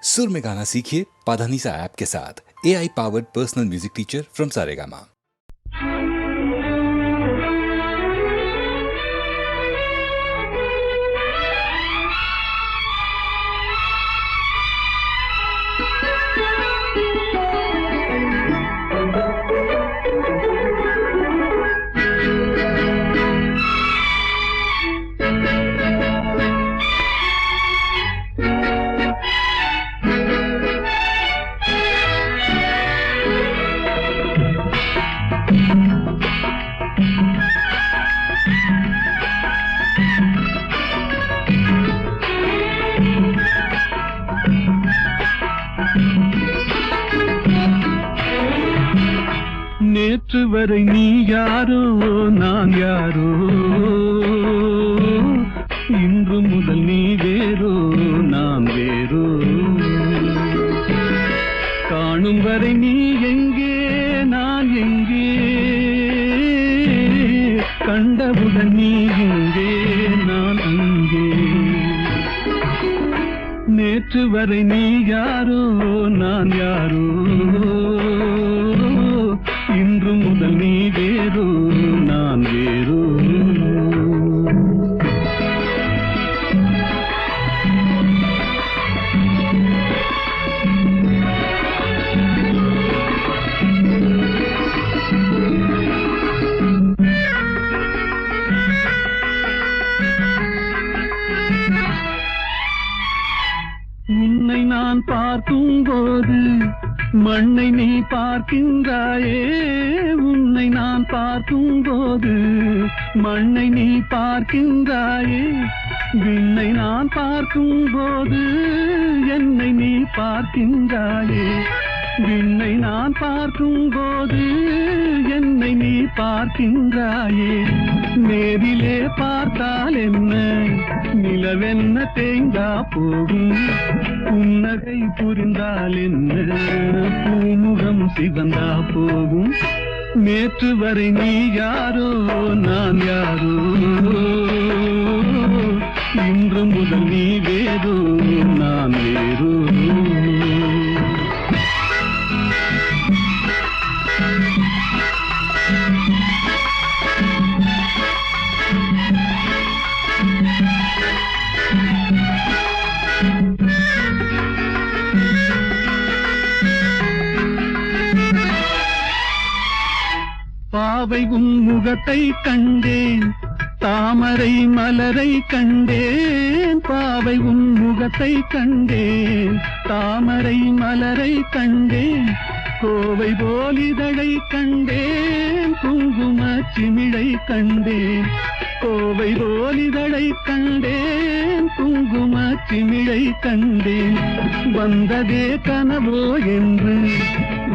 सुर में गाना सीखिए पाधानीसा ऐप के साथ। AI powered personal music teacher from Saregama. நேற்று வரை நீ யாரோ நான் யாரோ, இன்று முதல் நீ வேறோ நான் வேறோ. காணும் வரை நீ எங்கே நான் எங்கே, கண்டவுடன் நீ எங்கே நான் அங்கே. நேற்று வரை நீ யாரோ நான் யாரோ, இன்று முதல் நீ வேறோ நான் வேறோ. உன்னை நான் பார்க்கும் போது மண்ணை நீ பார்க்கின்றாயே, உன்னை நான் பார்க்கும் போது மண்ணை நீ பார்க்கின்றாயே. விண்ணை நான் பார்க்கும் போது என்னை நீ பார்க்கின்றாயே. விண்ணை நான் பார்க்கும் போது என்னை நீ பார்க்கின்றாயே. நேரிலே பார்த்தால் என்ன, நிலவென்ன தேய்ந்தா போகும். புன்னகை புரிந்தால் என்ன, பூமுகம் சிவந்தா போகும். நேற்று வரை நீ யாரோ நான் யாரோ, இன்று முதல் நீ வேறோ நான் வேறோ. பாவை உன் முகத்தை கண்டேன், தாமரை மலரை கண்டேன். பாவை உன் முகத்தை கண்டேன், தாமரை மலரை கண்டேன். கோவை போலிதழை கண்டேன், குங்கும சிமிழை கண்டேன். கோவை போலிதழை கண்டேன், குங்கும சிமிழை கண்டேன். வந்ததே கனவோ என்று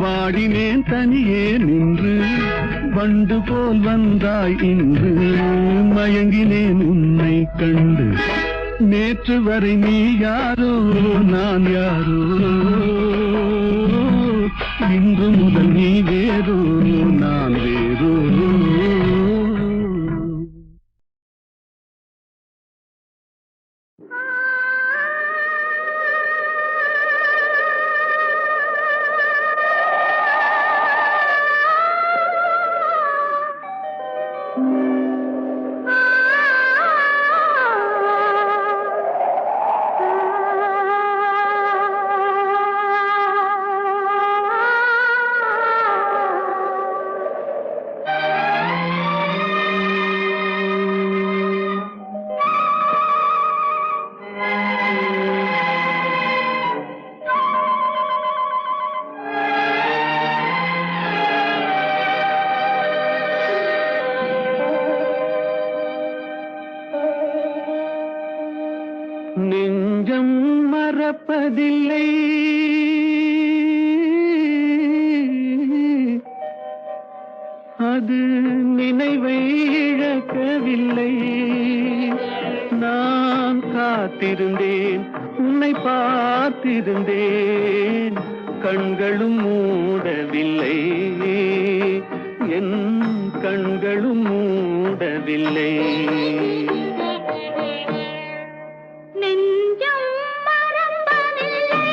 வாடினேன் தனியே நின்று. வண்டு போல் வந்தாய் இன்று, மயங்கினேன் உன்னை கண்டு. நேற்று வரை நீ யாரோ நான் யாரோ, இன்று முதல் நீ வேறோ நான் வேறோ. நெஞ்சம் மறப்பதில்லை, அது நினைவை இழக்கவில்லை. நான் காத்திருந்தேன், உன்னை பார்த்திருந்தேன், கண்களும் மூடவில்லை, என் கண்களும் மூடவில்லை. நெஞ்சம் மறப்பதில்லை,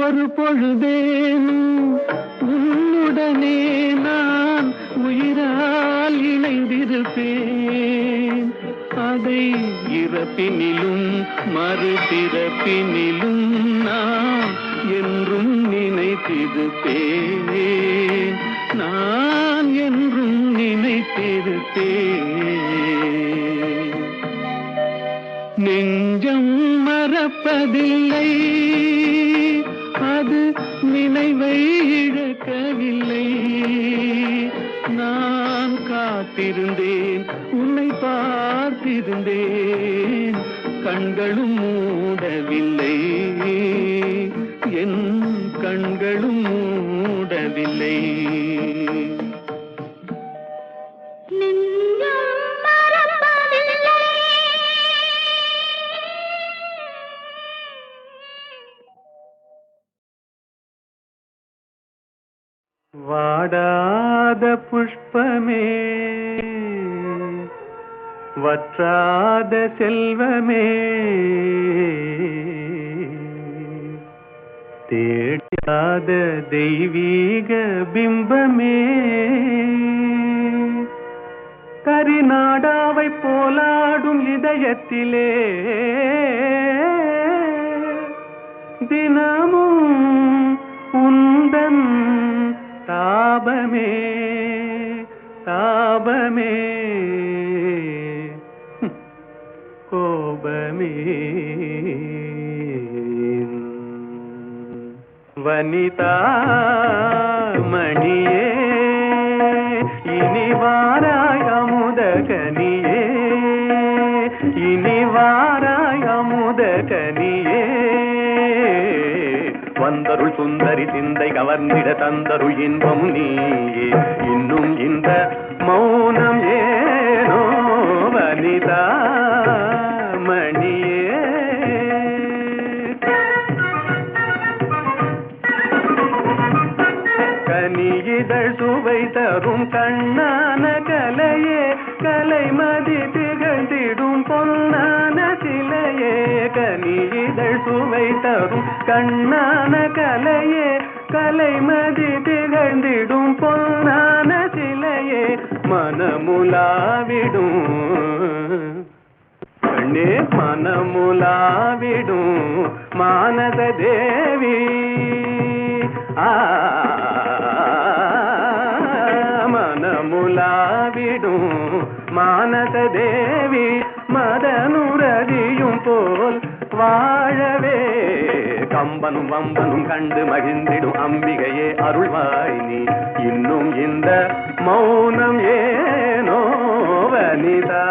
ஒரு பொழுதேனும் உன்னுடனே நான் உயிரால் இணைந்திருப்பேன். அதை இறப்பினிலும் மறுபிறப்பினிலும் நான் என்றும் நினைத்திருப்பேன். நான் என்றும் நினைத்திருப்பேன். நெஞ்சம் மறப்பதில்லை, அது நினைவை இழக்கவில்லை. நான் காத்திருந்தேன், உன்னை பார்த்திருந்தேன், கண்களும் மூடவில்லை, என் கண்களும் மூடவில்லை. வாடாத புஷ்பமே, வற்றாத செல்வமே, தேடாத தெய்வீக பிம்பமே, கரிநாடாவை போலாடும் இதயத்திலே தினமும் உந்தன் தாபமே தாபமே கோபமே. வனிதா மணியே, இனி வாராய் அமுத கனியே, இனி வாராய் அமுத கனியே. வந்தருள் சுந்தரி சிந்தை கவர்ந்திட தந்தருள் இன்பம் நீயே. இன்னும் இந்த மௌனம் ஏனோ வனிதா மணியே. கனியிதழ் சுவை தரும் கண்ணான கலையே, கலைமதி திகழ்ந்திடும் பொன்னான சிலையே. கனியிதழ் சுவை தரும் கண்ணான கலையே, கலைமதி திகழ்ந்திடும் பொன்னான சிலையே. மனமுலாவிடும் கண்ணே, மனமுலாவிடும் மானத தேவி. மனமுலாவிடும் மானத தேவி, மதனுரதியும் போல் வாழவே. கம்பனும் வம்பனும் கண்டு மகிழ்ந்திடும் அம்பிகையே அருள்வாய் நீ. இன்னும் இந்த மௌனம் ஏனோ வனிதா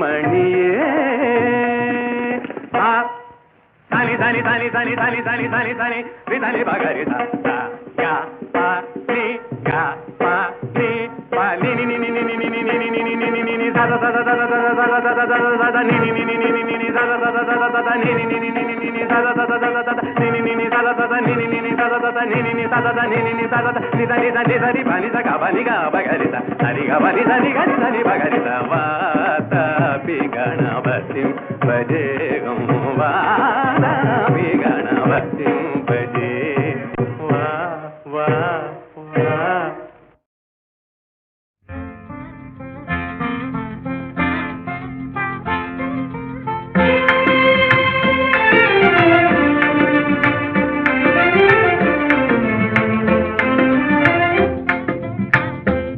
மணியே. தனி தனி தனி தனி தனி தனி தனி தனி விதனி பகரி தா யா பா நீ யா பா நீ பா நீ நீ நீ நீ நீ நீ நீ நீ நீ நீ நீ நீ சத சத சத சத சத சத சத சத நீ நீ நீ நீ நீ நீ நீ சத சத சத சத நீ நீ நீ நீ நீ நீ நீ சத சத சத சத நீ நீ நீ நீ சத சத நீ நீ நீ நீ சத சத நீ நீ நீ சத சத நீ நீ நீ சத சத நீ தனி தனி தனி பனி ச கபனி க பகரி த தனி கபனி தனி கனி தனி பகரி த வாதா பி கணபதிம் பஜேகம் வாதா பி கணபதிம் பஜே வா வா வா.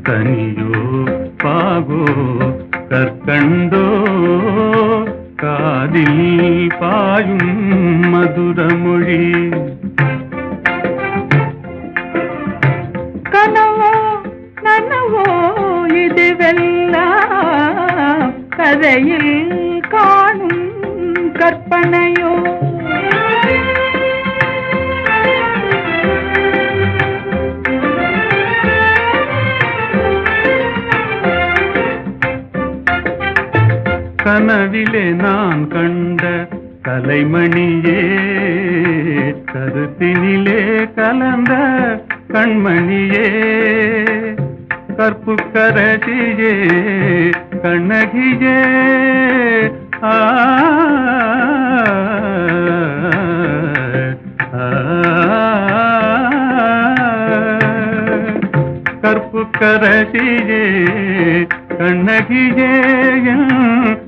கனியோ பாகோ கற்கண்டோ காதில் பாயும் மதுரமொழி. கனவோ நனவோ இதுவெல்லாம் கதையில் காணும் கற்பனையோ. கனவிலே நான் கண்ட கலைமணியே, கருத்தினிலே கலந்த கண்மணியே, கற்புக்கரசியே கண்ணகியே. ஆ ஆ கற்பகரசியே கண்ணகியே என்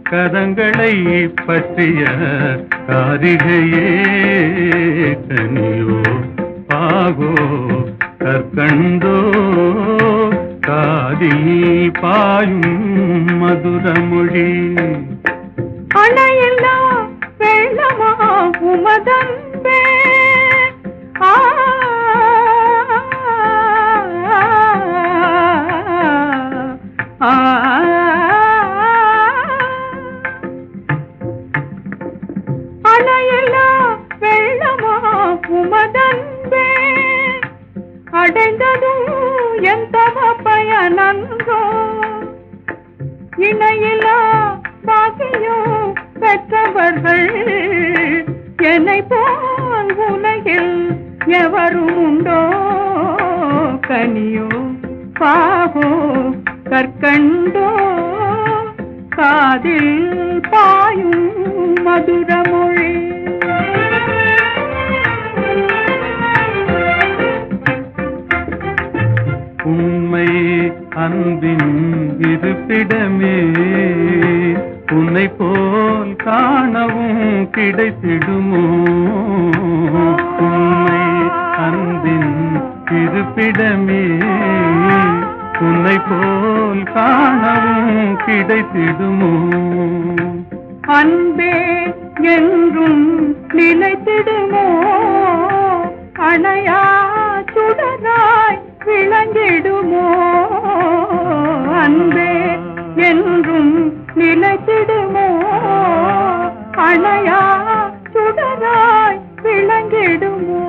கதங்களை பற்றிய காரிகையே கனியோ பாகோ கற்கண்டோ காதில் பாயும் மதுரமொழி அணையில்லா வெள்ளமா உமதன்பே அணையில்லா வெள்ளமா உமதன்பே அடைந்ததும் எந்த பயனன்றோ இணையில்லா பாக்கியம் பெற்றவர்கள் என்னை போல் உலகில் எவரும் உண்டோ கனியோ பாகோ கற்கண்டோ காதில் பாயும் மதுரமொழி உண்மை அன்பின் இருப்பிடமே உன்னை போல் காணவும் கிடைத்திடுமோ உண்மை அன்பின் இருப்பிடமே உன்னை போல் காணவும் கிடைத்திடுமோ அன்பே என்றும் நிலைத்திடுமோ அணையா சுடராய் விளங்கிடுமோ அன்பே என்றும் நிலைத்திடுமோ அணையா சுடராய் விளங்கிடுமோ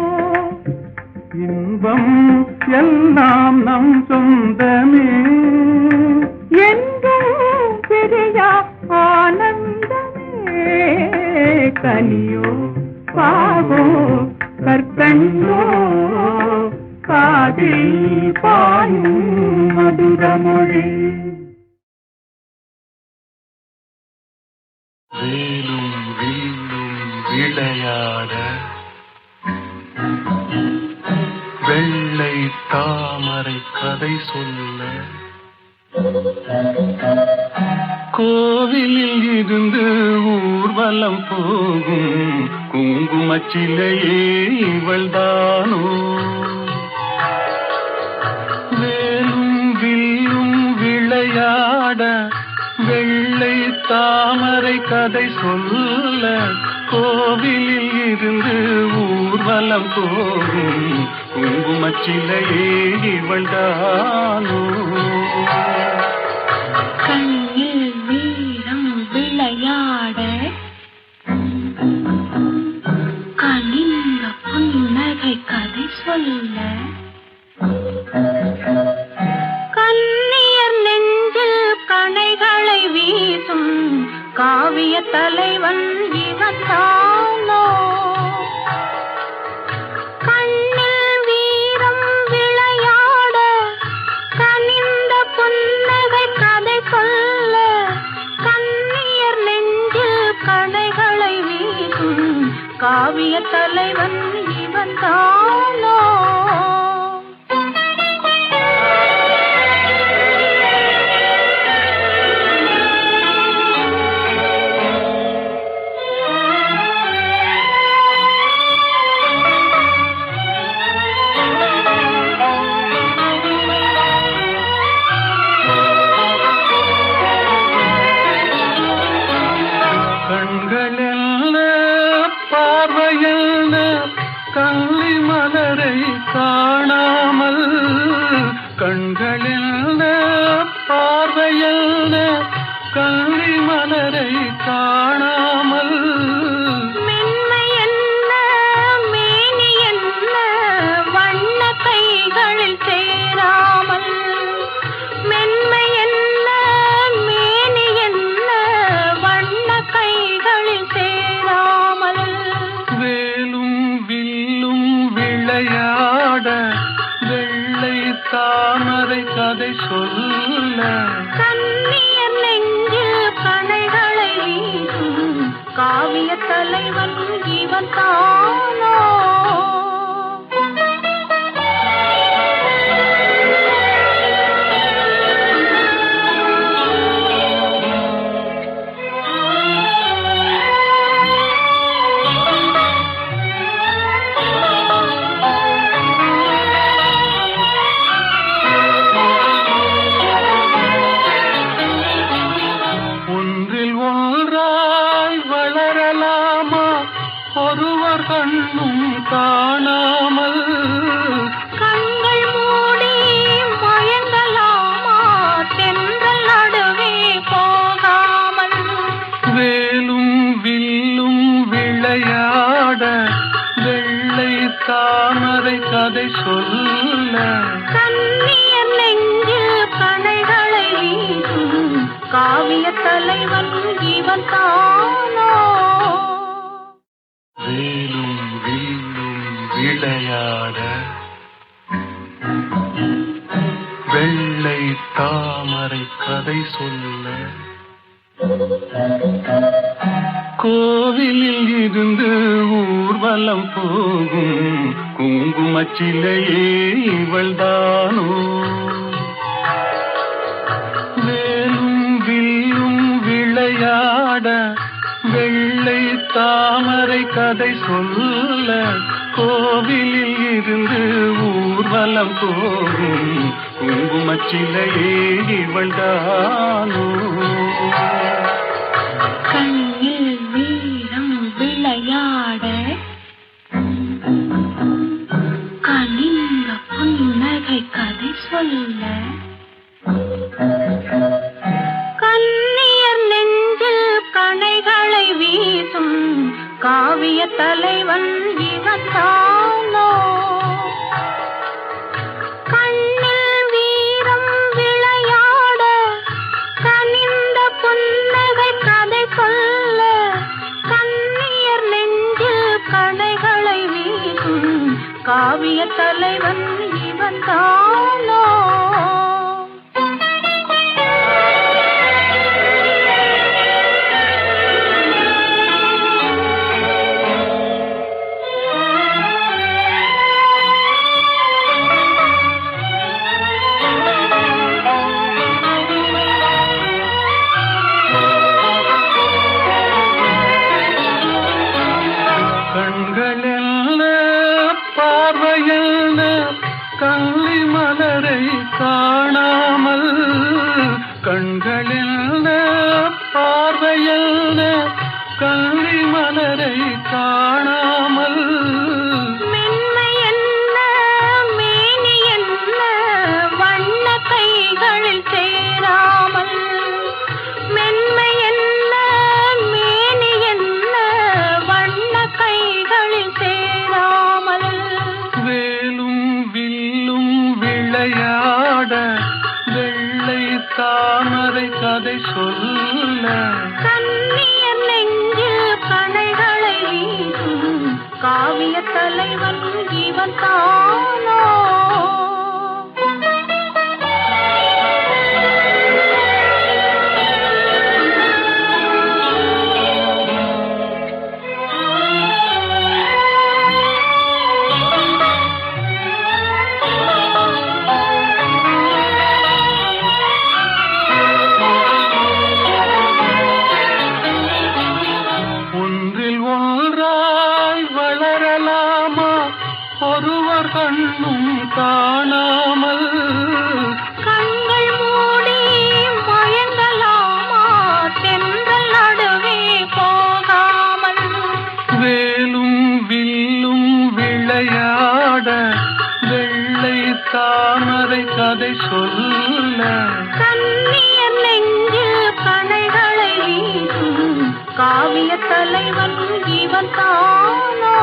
இன்பம் எல்லாம் நம் சொந்தமே என்றும் பிரியா ஆனந்தமே கனியோ பாகோ கற்கண்டோ காதில் பாயும் மதுரமொழி வேலும் வில்லும் விளையாட வெள்ளை தாமரை கதை சொல்ல கோவிலில் இருந்து ஊர்வலம் போகும் குங்குமச்சிலையே இவள்தானோ வேலும் வில்லும் விளையாட வெள்ளை தாமரை கதை சொல்ல கோவிலில் இருந்து ஊர்வலம் போகும் குங்குமச்சிலையே இவள்தானோ கண்ணில் வீரம் விளையாட கனிந்த புன்னகை கதை சொல்ல கண்ணியர் நெஞ்சில் கணைகளை வீசும் காவிய தலைவன் இவன் தானோ கண்ணில் வீரம் விளையாட கனிந்த புன்னகை கதை சொல்ல கண்ணியர் நெஞ்சில் கணைகளை வீசும் காவிய தலைவன் இவன் தானோ கண்களெல்ல பார்வையல்ல கள்ளி மலரை காணாமல் கண்களெல்ல பார்வையல்ல கள்ளி மலரை காணாமல் மென்மை என்ன மேனி என்ன வண்ண கைகளில் சேராமல் மென்மை என்ன மேனி என்ன வண்ண கைகளில் சேராமல் வேலும் வில்லும் விளையாட வெள்ளை தாமரை கதை சொல்ல கண்ணியர் நெஞ்சில் கணைகளை வீசும் காவிய தலைவன் இவன் தானோ ஒன்றாய் வளரலாமா ஒருவர் கண்ணும் காணாமல் கண்கள் மூடி மயங்கலாமா தென்றல் நடுவே போகாமல் வேலும் வில்லும் விளையாட வெள்ளை தாமரை கதை சொல்ல கண்ணியர் நெஞ்சில் கணைகளை வீசும் காவிய தலைவன் இவன் தானோ வேலும் வில்லும் விளையாட வெள்ளை தாமரை கதை சொல்ல கோவிலில் இருந்து ஊர்வலம் போகும் குங்குமச்சிலையே இவள்தானோ வேலும் வில்லும் விளையாட வெள்ளை தாமரை கதை சொல்ல கோவிலில் இருந்து ஊர்வலம் போகும் குங்குமச்சிலையே இவள்தானோ கண்ணில் வீரம் விளையாட கனிந்த புன்னகை கதை சொல்ல கண்ணியர் நெஞ்சில் கணைகளை வீசும் காவிய தலைவன் இவன் தானோ கண்ணில் வீரம் விளையாட கனிந்த புன்னகை கதை சொல்ல கண்ணியர் நெஞ்சில் கணைகளை வீசும் காவிய தலைவன் இவன் தானோ கண்களெல்ல பார்வையல்ல கள்ளி மலரை காணாமல் கண்களெல்ல பார்வையல்ல கள்ளி மலரை காணாமல் மென்மை என்ன மேனி என்ன வண்ண கைகளில் சேராமல் மென்மை என்ன மேனி என்ன வண்ண கைகளில் சேராமல் வேலும் வில்லும் விளையாட வெள்ளை தாமரை கதை சொல்ல கண்ணியர் நெஞ்சில் கணைகளை வீசும் காவிய தலைவன் இவன் தானோ ஒன்றில் ஒன்றாய் வளரலாமா ஒருவர் கண்ணும் காணாமல் கண்கள் மூடி மயங்கலாமா தென்றல் நடுவே போகாமல் வேலும் வில்லும் விளையாட வெள்ளை தாமரை கதை சொல்ல கண்ணியர் நெஞ்சில் கணைகளை வீசும் காவிய தலைவன் இவன் தானோ